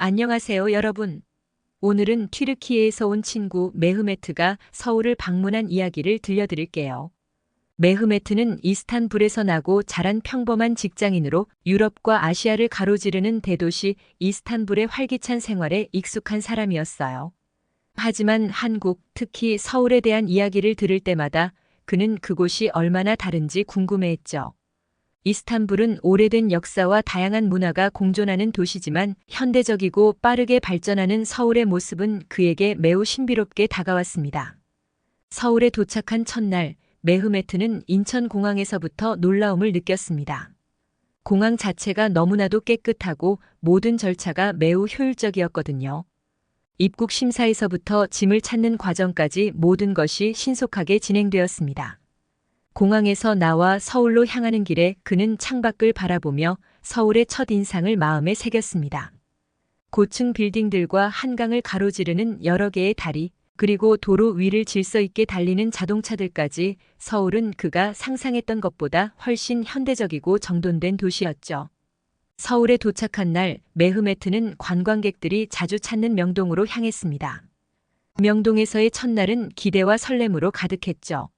안녕하세요, 여러분. 오늘은 튀르키예에서 온 친구 메흐메트가 서울을 방문한 이야기를 들려드릴게요. 메흐메트는 이스탄불에서 나고 자란 평범한 직장인으로 유럽과 아시아를 가로지르는 대도시 이스탄불의 활기찬 생활에 익숙한 사람이었어요. 하지만 한국, 특히 서울에 대한 이야기를 들을 때마다 그는 그곳이 얼마나 다른지 궁금해했죠. 이스탄불은 오래된 역사와 다양한 문화가 공존하는 도시지만 현대적이고 빠르게 발전하는 서울의 모습은 그에게 매우 신비롭게 다가왔습니다. 서울에 도착한 첫날, 메흐메트는 인천공항에서부터 놀라움을 느꼈습니다. 공항 자체가 너무나도 깨끗하고 모든 절차가 매우 효율적이었거든요. 입국 심사에서부터 짐을 찾는 과정까지 모든 것이 신속하게 진행되었습니다. 공항에서 나와 서울로 향하는 길에 그는 창밖을 바라보며 서울의 첫인상을 마음에 새겼습니다. 고층 빌딩들과 한강을 가로지르는 여러 개의 다리, 그리고 도로 위를 질서 있게 달리는 자동차들까지 서울은 그가 상상했던 것보다 훨씬 현대적이고 정돈된 도시였죠. 서울에 도착한 날, 메흐메트는 관광객들이 자주 찾는 명동으로 향했습니다. 명동에서의 첫날은 기대와 설렘으로 가득했죠.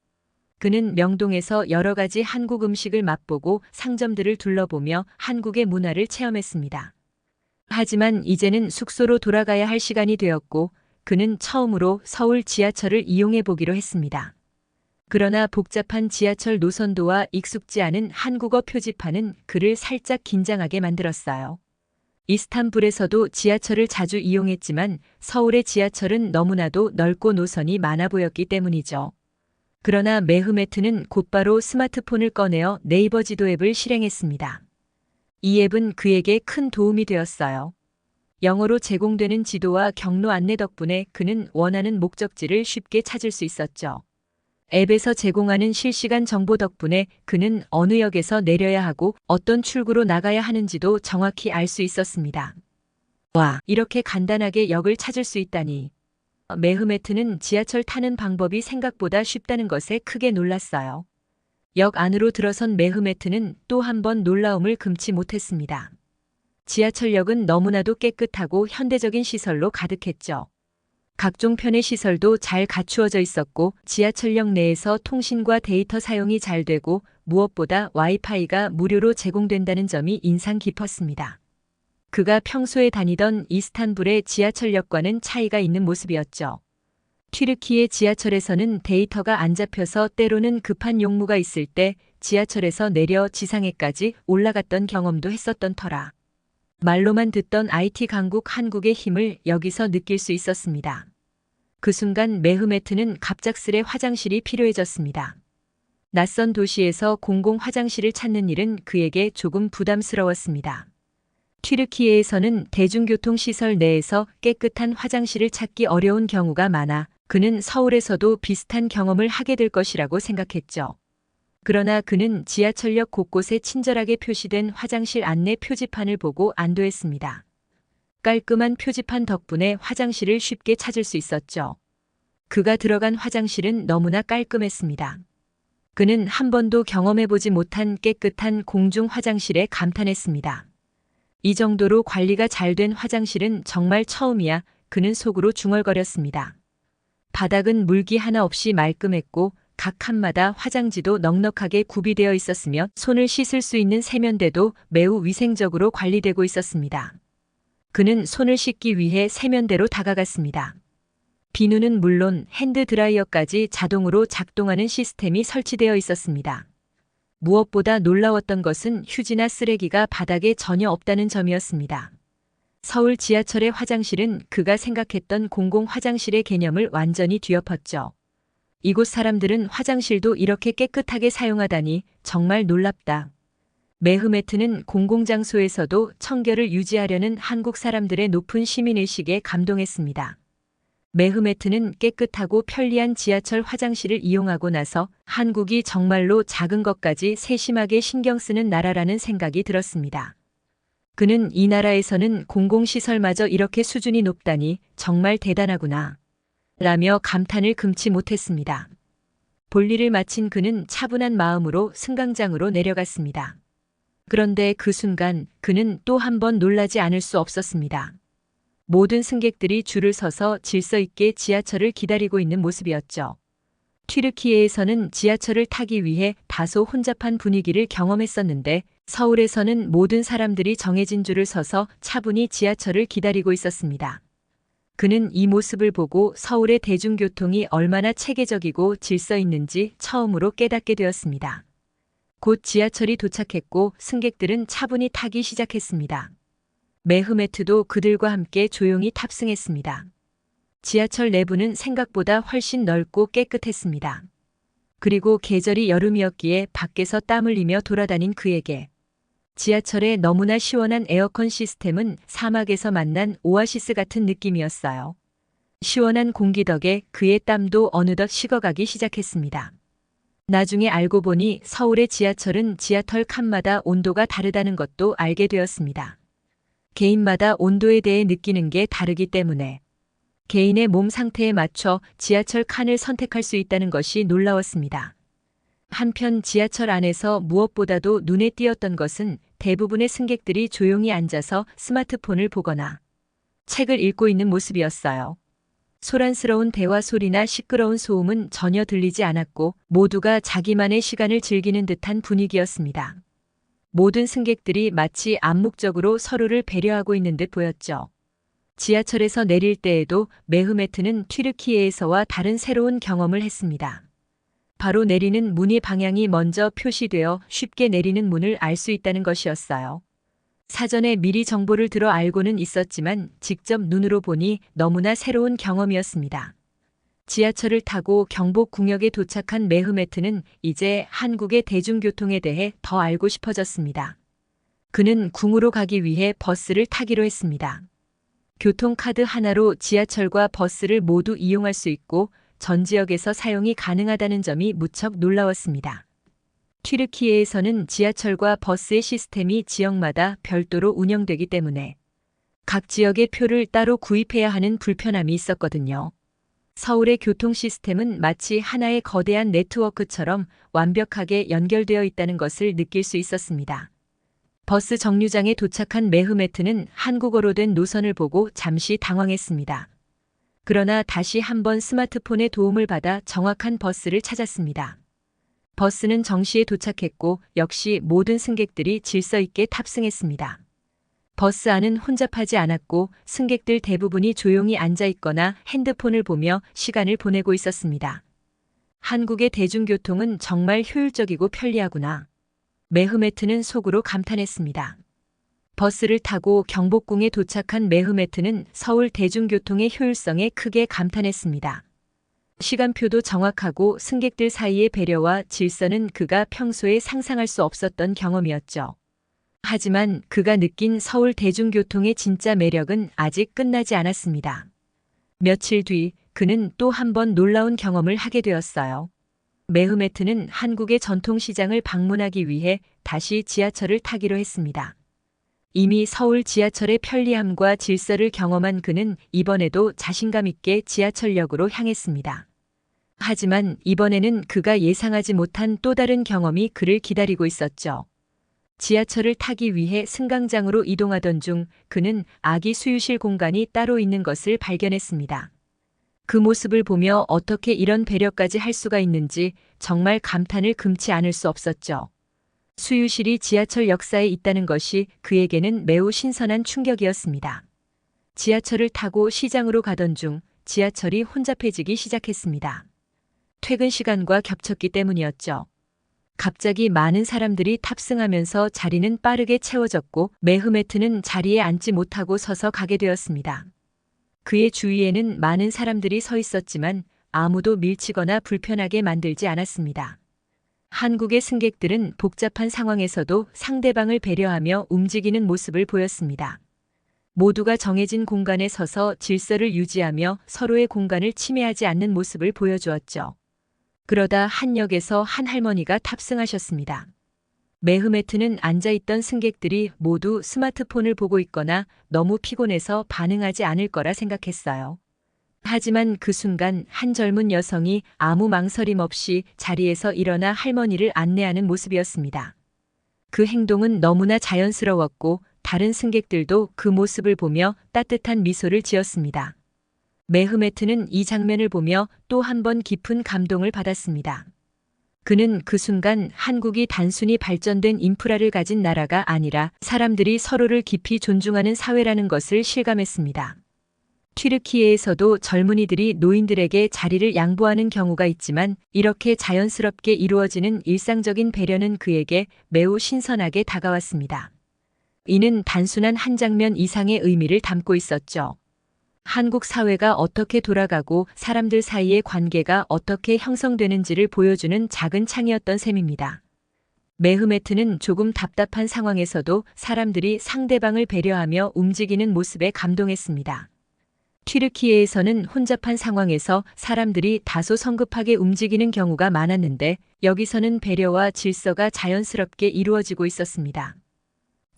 그는 명동에서 여러 가지 한국 음식을 맛보고 상점들을 둘러보며 한국의 문화를 체험했습니다. 하지만 이제는 숙소로 돌아가야 할 시간이 되었고 그는 처음으로 서울 지하철을 이용해 보기로 했습니다. 그러나 복잡한 지하철 노선도와 익숙지 않은 한국어 표지판은 그를 살짝 긴장하게 만들었어요. 이스탄불에서도 지하철을 자주 이용했지만 서울의 지하철은 너무나도 넓고 노선이 많아 보였기 때문이죠. 그러나 메흐메트는 곧바로 스마트폰을 꺼내어 네이버 지도 앱을 실행했습니다. 이 앱은 그에게 큰 도움이 되었어요. 영어로 제공되는 지도와 경로 안내 덕분에 그는 원하는 목적지를 쉽게 찾을 수 있었죠. 앱에서 제공하는 실시간 정보 덕분에 그는 어느 역에서 내려야 하고 어떤 출구로 나가야 하는지도 정확히 알 수 있었습니다. 와, 이렇게 간단하게 역을 찾을 수 있다니. 메흐메트는 지하철 타는 방법이 생각보다 쉽다는 것에 크게 놀랐어요. 역 안으로 들어선 메흐메트는 또 한 번 놀라움을 금치 못했습니다. 지하철역은 너무나도 깨끗하고 현대적인 시설로 가득했죠. 각종 편의 시설도 잘 갖추어져 있었고 지하철역 내에서 통신과 데이터 사용이 잘 되고 무엇보다 와이파이가 무료로 제공된다는 점이 인상 깊었습니다. 그가 평소에 다니던 이스탄불의 지하철역과는 차이가 있는 모습이었죠. 튀르키예 지하철에서는 데이터가 안 잡혀서 때로는 급한 용무가 있을 때 지하철에서 내려 지상에까지 올라갔던 경험도 했었던 터라. 말로만 듣던 IT 강국 한국의 힘을 여기서 느낄 수 있었습니다. 그 순간 메흐메트는 갑작스레 화장실이 필요해졌습니다. 낯선 도시에서 공공 화장실을 찾는 일은 그에게 조금 부담스러웠습니다. 튀르키예에서는 대중교통시설 내에서 깨끗한 화장실을 찾기 어려운 경우가 많아 그는 서울에서도 비슷한 경험을 하게 될 것이라고 생각했죠. 그러나 그는 지하철역 곳곳에 친절하게 표시된 화장실 안내 표지판을 보고 안도했습니다. 깔끔한 표지판 덕분에 화장실을 쉽게 찾을 수 있었죠. 그가 들어간 화장실은 너무나 깔끔했습니다. 그는 한 번도 경험해보지 못한 깨끗한 공중 화장실에 감탄했습니다. 이 정도로 관리가 잘 된 화장실은 정말 처음이야. 그는 속으로 중얼거렸습니다. 바닥은 물기 하나 없이 말끔했고 각 칸마다 화장지도 넉넉하게 구비되어 있었으며 손을 씻을 수 있는 세면대도 매우 위생적으로 관리되고 있었습니다. 그는 손을 씻기 위해 세면대로 다가갔습니다. 비누는 물론 핸드드라이어까지 자동으로 작동하는 시스템이 설치되어 있었습니다. 무엇보다 놀라웠던 것은 휴지나 쓰레기가 바닥에 전혀 없다는 점이었습니다. 서울 지하철의 화장실은 그가 생각했던 공공 화장실의 개념을 완전히 뒤엎었죠. 이곳 사람들은 화장실도 이렇게 깨끗하게 사용하다니 정말 놀랍다. 메흐메트는 공공장소에서도 청결을 유지하려는 한국 사람들의 높은 시민의식에 감동했습니다. 메흐메트는 깨끗하고 편리한 지하철 화장실을 이용하고 나서 한국이 정말로 작은 것까지 세심하게 신경 쓰는 나라라는 생각이 들었습니다. 그는 이 나라에서는 공공시설마저 이렇게 수준이 높다니 정말 대단하구나. 라며 감탄을 금치 못했습니다. 볼일을 마친 그는 차분한 마음으로 승강장으로 내려갔습니다. 그런데 그 순간 그는 또 한 번 놀라지 않을 수 없었습니다. 모든 승객들이 줄을 서서 질서 있게 지하철을 기다리고 있는 모습이었죠. 튀르키예에서는 지하철을 타기 위해 다소 혼잡한 분위기를 경험했었는데 서울에서는 모든 사람들이 정해진 줄을 서서 차분히 지하철을 기다리고 있었습니다. 그는 이 모습을 보고 서울의 대중교통이 얼마나 체계적이고 질서 있는지 처음으로 깨닫게 되었습니다. 곧 지하철이 도착했고 승객들은 차분히 타기 시작했습니다. 메흐메트도 그들과 함께 조용히 탑승했습니다. 지하철 내부는 생각보다 훨씬 넓고 깨끗했습니다. 그리고 계절이 여름이었기에 밖에서 땀 흘리며 돌아다닌 그에게 지하철의 너무나 시원한 에어컨 시스템은 사막에서 만난 오아시스 같은 느낌이었어요. 시원한 공기 덕에 그의 땀도 어느덧 식어가기 시작했습니다. 나중에 알고 보니 서울의 지하철은 지하철 칸마다 온도가 다르다는 것도 알게 되었습니다. 개인마다 온도에 대해 느끼는 게 다르기 때문에 개인의 몸 상태에 맞춰 지하철 칸을 선택할 수 있다는 것이 놀라웠습니다. 한편 지하철 안에서 무엇보다도 눈에 띄었던 것은 대부분의 승객들이 조용히 앉아서 스마트폰을 보거나 책을 읽고 있는 모습이었어요. 소란스러운 대화 소리나 시끄러운 소음은 전혀 들리지 않았고 모두가 자기만의 시간을 즐기는 듯한 분위기였습니다. 모든 승객들이 마치 암묵적으로 서로를 배려하고 있는 듯 보였죠. 지하철에서 내릴 때에도 메흐메트는 튀르키예에서와 다른 새로운 경험을 했습니다. 바로 내리는 문의 방향이 먼저 표시되어 쉽게 내리는 문을 알 수 있다는 것이었어요. 사전에 미리 정보를 들어 알고는 있었지만 직접 눈으로 보니 너무나 새로운 경험이었습니다. 지하철을 타고 경복궁역에 도착한 메흐메트는 이제 한국의 대중교통에 대해 더 알고 싶어졌습니다. 그는 궁으로 가기 위해 버스를 타기로 했습니다. 교통카드 하나로 지하철과 버스를 모두 이용할 수 있고 전 지역에서 사용이 가능하다는 점이 무척 놀라웠습니다. 튀르키예에서는 지하철과 버스의 시스템이 지역마다 별도로 운영되기 때문에 각 지역의 표를 따로 구입해야 하는 불편함이 있었거든요. 서울의 교통 시스템은 마치 하나의 거대한 네트워크처럼 완벽하게 연결되어 있다는 것을 느낄 수 있었습니다. 버스 정류장에 도착한 메흐메트는 한국어로 된 노선을 보고 잠시 당황했습니다. 그러나 다시 한번 스마트폰의 도움을 받아 정확한 버스를 찾았습니다. 버스는 정시에 도착했고 역시 모든 승객들이 질서 있게 탑승했습니다. 버스 안은 혼잡하지 않았고 승객들 대부분이 조용히 앉아 있거나 핸드폰을 보며 시간을 보내고 있었습니다. 한국의 대중교통은 정말 효율적이고 편리하구나. 메흐메트는 속으로 감탄했습니다. 버스를 타고 경복궁에 도착한 메흐메트는 서울 대중교통의 효율성에 크게 감탄했습니다. 시간표도 정확하고 승객들 사이의 배려와 질서는 그가 평소에 상상할 수 없었던 경험이었죠. 하지만 그가 느낀 서울 대중교통의 진짜 매력은 아직 끝나지 않았습니다. 며칠 뒤 그는 또 한 번 놀라운 경험을 하게 되었어요. 메흐메트는 한국의 전통시장을 방문하기 위해 다시 지하철을 타기로 했습니다. 이미 서울 지하철의 편리함과 질서를 경험한 그는 이번에도 자신감 있게 지하철역으로 향했습니다. 하지만 이번에는 그가 예상하지 못한 또 다른 경험이 그를 기다리고 있었죠. 지하철을 타기 위해 승강장으로 이동하던 중 그는 아기 수유실 공간이 따로 있는 것을 발견했습니다. 그 모습을 보며 어떻게 이런 배려까지 할 수가 있는지 정말 감탄을 금치 않을 수 없었죠. 수유실이 지하철 역사에 있다는 것이 그에게는 매우 신선한 충격이었습니다. 지하철을 타고 시장으로 가던 중 지하철이 혼잡해지기 시작했습니다. 퇴근 시간과 겹쳤기 때문이었죠. 갑자기 많은 사람들이 탑승하면서 자리는 빠르게 채워졌고 메흐메트는 자리에 앉지 못하고 서서 가게 되었습니다. 그의 주위에는 많은 사람들이 서 있었지만 아무도 밀치거나 불편하게 만들지 않았습니다. 한국의 승객들은 복잡한 상황에서도 상대방을 배려하며 움직이는 모습을 보였습니다. 모두가 정해진 공간에 서서 질서를 유지하며 서로의 공간을 침해하지 않는 모습을 보여주었죠. 그러다 한 역에서 한 할머니가 탑승하셨습니다. 메흐메트는 앉아있던 승객들이 모두 스마트폰을 보고 있거나 너무 피곤해서 반응하지 않을 거라 생각했어요. 하지만 그 순간 한 젊은 여성이 아무 망설임 없이 자리에서 일어나 할머니를 안내하는 모습이었습니다. 그 행동은 너무나 자연스러웠고 다른 승객들도 그 모습을 보며 따뜻한 미소를 지었습니다. 메흐메트는 이 장면을 보며 또 한 번 깊은 감동을 받았습니다. 그는 그 순간 한국이 단순히 발전된 인프라를 가진 나라가 아니라 사람들이 서로를 깊이 존중하는 사회라는 것을 실감했습니다. 튀르키예에서도 젊은이들이 노인들에게 자리를 양보하는 경우가 있지만 이렇게 자연스럽게 이루어지는 일상적인 배려는 그에게 매우 신선하게 다가왔습니다. 이는 단순한 한 장면 이상의 의미를 담고 있었죠. 한국 사회가 어떻게 돌아가고 사람들 사이의 관계가 어떻게 형성되는지를 보여주는 작은 창이었던 셈입니다. 메흐메트는 조금 답답한 상황에서도 사람들이 상대방을 배려하며 움직이는 모습에 감동했습니다. 튀르키예에서는 혼잡한 상황에서 사람들이 다소 성급하게 움직이는 경우가 많았는데 여기서는 배려와 질서가 자연스럽게 이루어지고 있었습니다.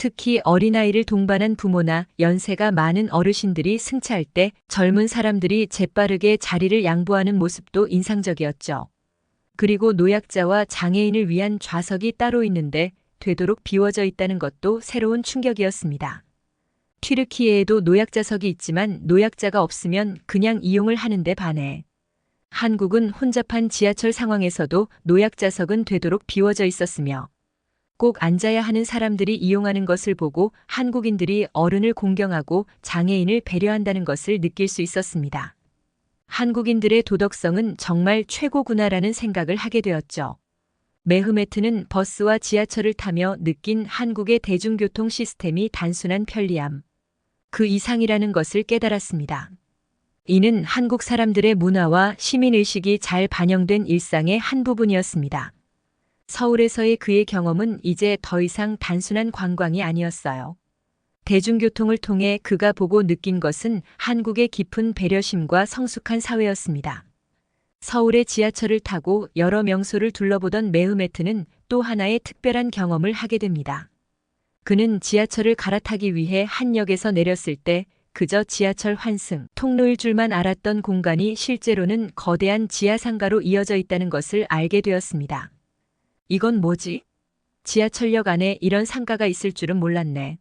특히 어린아이를 동반한 부모나 연세가 많은 어르신들이 승차할 때 젊은 사람들이 재빠르게 자리를 양보하는 모습도 인상적이었죠. 그리고 노약자와 장애인을 위한 좌석이 따로 있는데 되도록 비워져 있다는 것도 새로운 충격이었습니다. 튀르키예에도 노약자석이 있지만 노약자가 없으면 그냥 이용을 하는데 반해 한국은 혼잡한 지하철 상황에서도 노약자석은 되도록 비워져 있었으며 꼭 앉아야 하는 사람들이 이용하는 것을 보고 한국인들이 어른을 공경하고 장애인을 배려한다는 것을 느낄 수 있었습니다. 한국인들의 도덕성은 정말 최고구나라는 생각을 하게 되었죠. 메흐메트는 버스와 지하철을 타며 느낀 한국의 대중교통 시스템이 단순한 편리함, 그 이상이라는 것을 깨달았습니다. 이는 한국 사람들의 문화와 시민의식이 잘 반영된 일상의 한 부분이었습니다. 서울에서의 그의 경험은 이제 더 이상 단순한 관광이 아니었어요. 대중교통을 통해 그가 보고 느낀 것은 한국의 깊은 배려심과 성숙한 사회였습니다. 서울의 지하철을 타고 여러 명소를 둘러보던 메흐메트는 또 하나의 특별한 경험을 하게 됩니다. 그는 지하철을 갈아타기 위해 한 역에서 내렸을 때 그저 지하철 환승, 통로일 줄만 알았던 공간이 실제로는 거대한 지하상가로 이어져 있다는 것을 알게 되었습니다. 이건 뭐지? 지하철역 안에 이런 상가가 있을 줄은 몰랐네.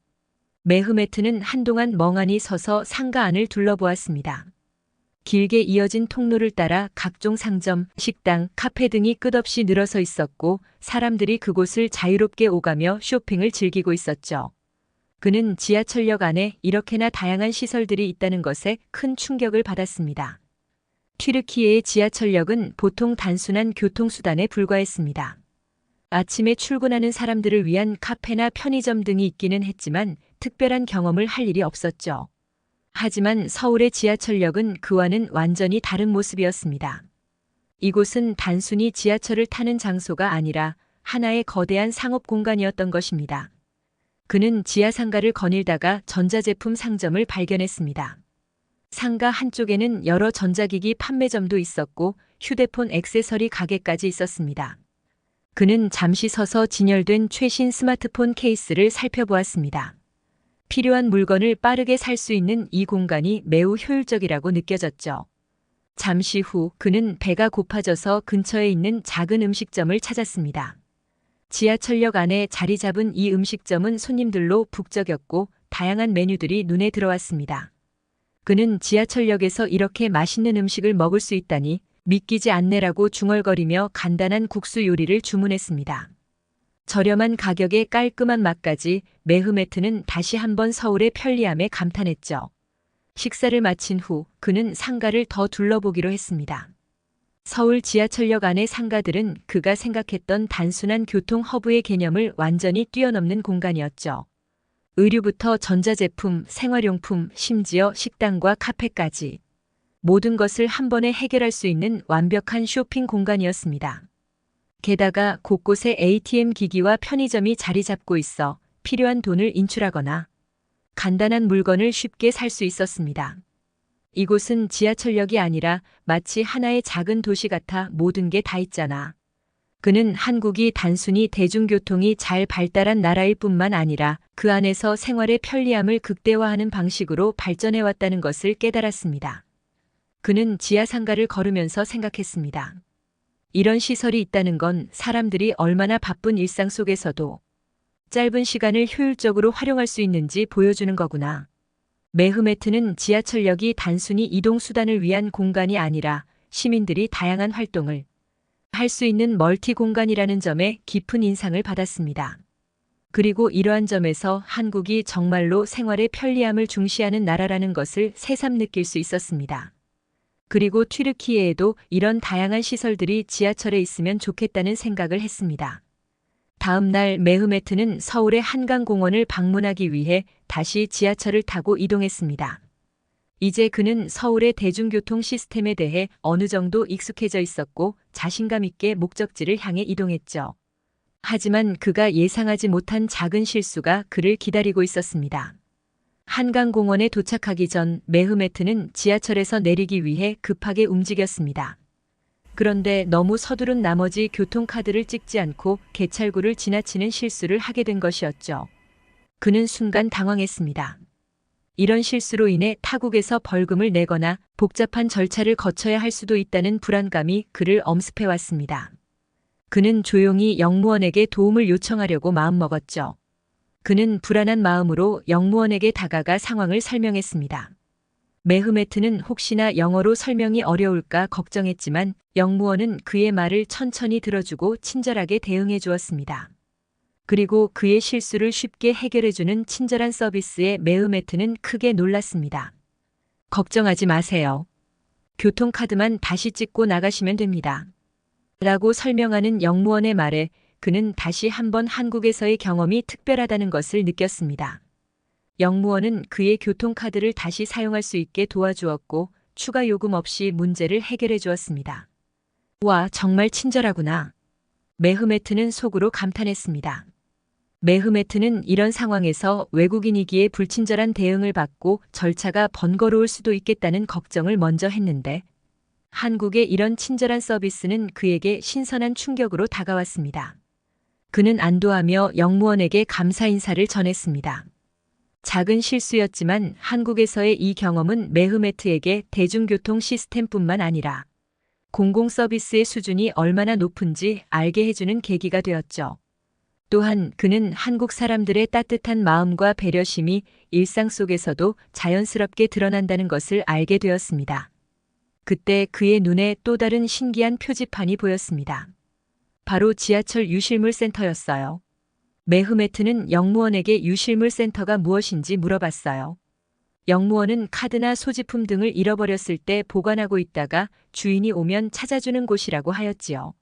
메흐메트는 한동안 멍하니 서서 상가 안을 둘러보았습니다. 길게 이어진 통로를 따라 각종 상점, 식당, 카페 등이 끝없이 늘어서 있었고 사람들이 그곳을 자유롭게 오가며 쇼핑을 즐기고 있었죠. 그는 지하철역 안에 이렇게나 다양한 시설들이 있다는 것에 큰 충격을 받았습니다. 튀르키예의 지하철역은 보통 단순한 교통수단에 불과했습니다. 아침에 출근하는 사람들을 위한 카페나 편의점 등이 있기는 했지만 특별한 경험을 할 일이 없었죠. 하지만 서울의 지하철역은 그와는 완전히 다른 모습이었습니다. 이곳은 단순히 지하철을 타는 장소가 아니라 하나의 거대한 상업 공간이었던 것입니다. 그는 지하상가를 거닐다가 전자제품 상점을 발견했습니다. 상가 한쪽에는 여러 전자기기 판매점도 있었고 휴대폰 액세서리 가게까지 있었습니다. 그는 잠시 서서 진열된 최신 스마트폰 케이스를 살펴보았습니다. 필요한 물건을 빠르게 살 수 있는 이 공간이 매우 효율적이라고 느껴졌죠. 잠시 후 그는 배가 고파져서 근처에 있는 작은 음식점을 찾았습니다. 지하철역 안에 자리 잡은 이 음식점은 손님들로 북적였고 다양한 메뉴들이 눈에 들어왔습니다. 그는 지하철역에서 이렇게 맛있는 음식을 먹을 수 있다니 믿기지 않네라고 중얼거리며 간단한 국수 요리를 주문했습니다. 저렴한 가격에 깔끔한 맛까지 메흐메트는 다시 한번 서울의 편리함에 감탄했죠. 식사를 마친 후 그는 상가를 더 둘러보기로 했습니다. 서울 지하철역 안의 상가들은 그가 생각했던 단순한 교통 허브의 개념을 완전히 뛰어넘는 공간이었죠. 의류부터 전자제품, 생활용품, 심지어 식당과 카페까지 모든 것을 한 번에 해결할 수 있는 완벽한 쇼핑 공간이었습니다. 게다가 곳곳에 ATM 기기와 편의점이 자리 잡고 있어 필요한 돈을 인출하거나 간단한 물건을 쉽게 살 수 있었습니다. 이곳은 지하철역이 아니라 마치 하나의 작은 도시 같아 모든 게 다 있잖아. 그는 한국이 단순히 대중교통이 잘 발달한 나라일 뿐만 아니라 그 안에서 생활의 편리함을 극대화하는 방식으로 발전해왔다는 것을 깨달았습니다. 그는 지하상가를 걸으면서 생각했습니다. 이런 시설이 있다는 건 사람들이 얼마나 바쁜 일상 속에서도 짧은 시간을 효율적으로 활용할 수 있는지 보여주는 거구나. 매흐메트는 지하철역이 단순히 이동 수단을 위한 공간이 아니라 시민들이 다양한 활동을 할 수 있는 멀티 공간이라는 점에 깊은 인상을 받았습니다. 그리고 이러한 점에서 한국이 정말로 생활의 편리함을 중시하는 나라라는 것을 새삼 느낄 수 있었습니다. 그리고 튀르키예에도 이런 다양한 시설들이 지하철에 있으면 좋겠다는 생각을 했습니다. 다음 날 매흐메트는 서울의 한강공원을 방문하기 위해 다시 지하철을 타고 이동했습니다. 이제 그는 서울의 대중교통 시스템에 대해 어느 정도 익숙해져 있었고 자신감 있게 목적지를 향해 이동했죠. 하지만 그가 예상하지 못한 작은 실수가 그를 기다리고 있었습니다. 한강공원에 도착하기 전 매흐메트는 지하철에서 내리기 위해 급하게 움직였습니다. 그런데 너무 서두른 나머지 교통카드를 찍지 않고 개찰구를 지나치는 실수를 하게 된 것이었죠. 그는 순간 당황했습니다. 이런 실수로 인해 타국에서 벌금을 내거나 복잡한 절차를 거쳐야 할 수도 있다는 불안감이 그를 엄습해왔습니다. 그는 조용히 영무원에게 도움을 요청하려고 마음먹었죠. 그는 불안한 마음으로 영무원에게 다가가 상황을 설명했습니다. 매흐메트는 혹시나 영어로 설명이 어려울까 걱정했지만 영무원은 그의 말을 천천히 들어주고 친절하게 대응해 주었습니다. 그리고 그의 실수를 쉽게 해결해주는 친절한 서비스에 매흐메트는 크게 놀랐습니다. 걱정하지 마세요. 교통카드만 다시 찍고 나가시면 됩니다. 라고 설명하는 영무원의 말에 그는 다시 한번 한국에서의 경험이 특별하다는 것을 느꼈습니다. 영무원은 그의 교통카드를 다시 사용할 수 있게 도와주었고 추가 요금 없이 문제를 해결해 주었습니다. 와, 정말 친절하구나. 매흐메트는 속으로 감탄했습니다. 매흐메트는 이런 상황에서 외국인이기에 불친절한 대응을 받고 절차가 번거로울 수도 있겠다는 걱정을 먼저 했는데 한국의 이런 친절한 서비스는 그에게 신선한 충격으로 다가왔습니다. 그는 안도하며 영무원에게 감사 인사를 전했습니다. 작은 실수였지만 한국에서의 이 경험은 매흐메트에게 대중교통 시스템뿐만 아니라 공공 서비스의 수준이 얼마나 높은지 알게 해주는 계기가 되었죠. 또한 그는 한국 사람들의 따뜻한 마음과 배려심이 일상 속에서도 자연스럽게 드러난다는 것을 알게 되었습니다. 그때 그의 눈에 또 다른 신기한 표지판이 보였습니다. 바로 지하철 유실물 센터였어요. 매흐메트는 영무원에게 유실물 센터가 무엇인지 물어봤어요. 영무원은 카드나 소지품 등을 잃어버렸을 때 보관하고 있다가 주인이 오면 찾아주는 곳이라고 하였지요.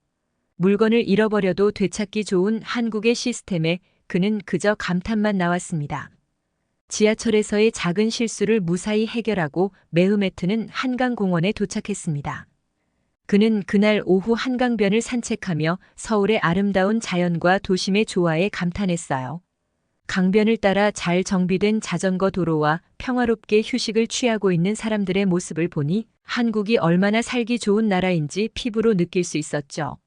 물건을 잃어버려도 되찾기 좋은 한국의 시스템에 그는 그저 감탄만 나왔습니다. 지하철에서의 작은 실수를 무사히 해결하고 매흐메트는 한강공원에 도착했습니다. 그는 그날 오후 한강변을 산책하며 서울의 아름다운 자연과 도심의 조화에 감탄했어요. 강변을 따라 잘 정비된 자전거 도로와 평화롭게 휴식을 취하고 있는 사람들의 모습을 보니 한국이 얼마나 살기 좋은 나라인지 피부로 느낄 수 있었죠.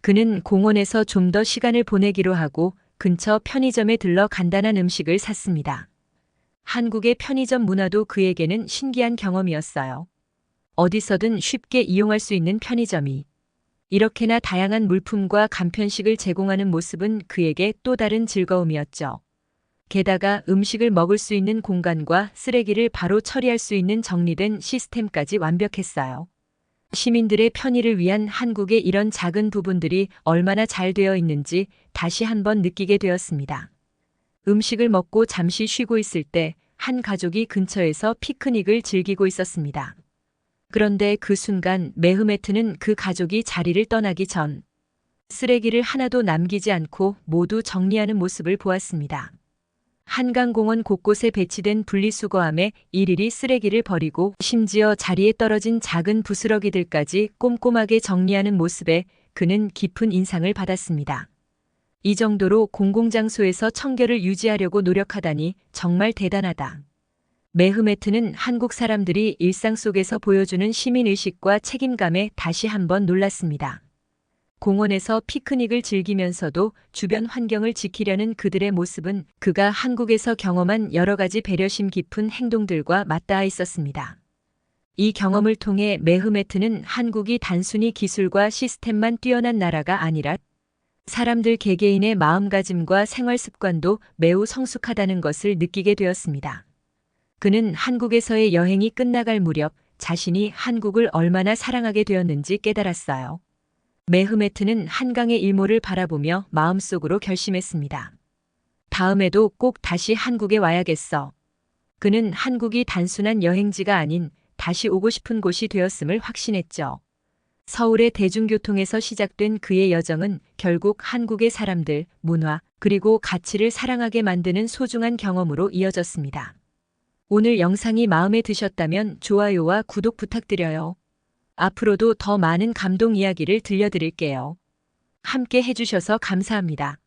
그는 공원에서 좀 더 시간을 보내기로 하고 근처 편의점에 들러 간단한 음식을 샀습니다. 한국의 편의점 문화도 그에게는 신기한 경험이었어요. 어디서든 쉽게 이용할 수 있는 편의점이 이렇게나 다양한 물품과 간편식을 제공하는 모습은 그에게 또 다른 즐거움이었죠. 게다가 음식을 먹을 수 있는 공간과 쓰레기를 바로 처리할 수 있는 정리된 시스템까지 완벽했어요. 시민들의 편의를 위한 한국의 이런 작은 부분들이 얼마나 잘 되어 있는지 다시 한번 느끼게 되었습니다. 음식을 먹고 잠시 쉬고 있을 때 한 가족이 근처에서 피크닉을 즐기고 있었습니다. 그런데 그 순간 매흐메트는 그 가족이 자리를 떠나기 전 쓰레기를 하나도 남기지 않고 모두 정리하는 모습을 보았습니다. 한강공원 곳곳에 배치된 분리수거함에 일일이 쓰레기를 버리고 심지어 자리에 떨어진 작은 부스러기들까지 꼼꼼하게 정리하는 모습에 그는 깊은 인상을 받았습니다. 이 정도로 공공장소에서 청결을 유지하려고 노력하다니 정말 대단하다. 매흐메트는 한국 사람들이 일상 속에서 보여주는 시민의식과 책임감에 다시 한번 놀랐습니다. 공원에서 피크닉을 즐기면서도 주변 환경을 지키려는 그들의 모습은 그가 한국에서 경험한 여러 가지 배려심 깊은 행동들과 맞닿아 있었습니다. 이 경험을 통해 매흐메트는 한국이 단순히 기술과 시스템만 뛰어난 나라가 아니라 사람들 개개인의 마음가짐과 생활 습관도 매우 성숙하다는 것을 느끼게 되었습니다. 그는 한국에서의 여행이 끝나갈 무렵 자신이 한국을 얼마나 사랑하게 되었는지 깨달았어요. 메흐메트는 한강의 일몰을 바라보며 마음속으로 결심했습니다. 다음에도 꼭 다시 한국에 와야겠어. 그는 한국이 단순한 여행지가 아닌 다시 오고 싶은 곳이 되었음을 확신했죠. 서울의 대중교통에서 시작된 그의 여정은 결국 한국의 사람들, 문화, 그리고 가치를 사랑하게 만드는 소중한 경험으로 이어졌습니다. 오늘 영상이 마음에 드셨다면 좋아요와 구독 부탁드려요. 앞으로도 더 많은 감동 이야기를 들려드릴게요. 함께 해주셔서 감사합니다.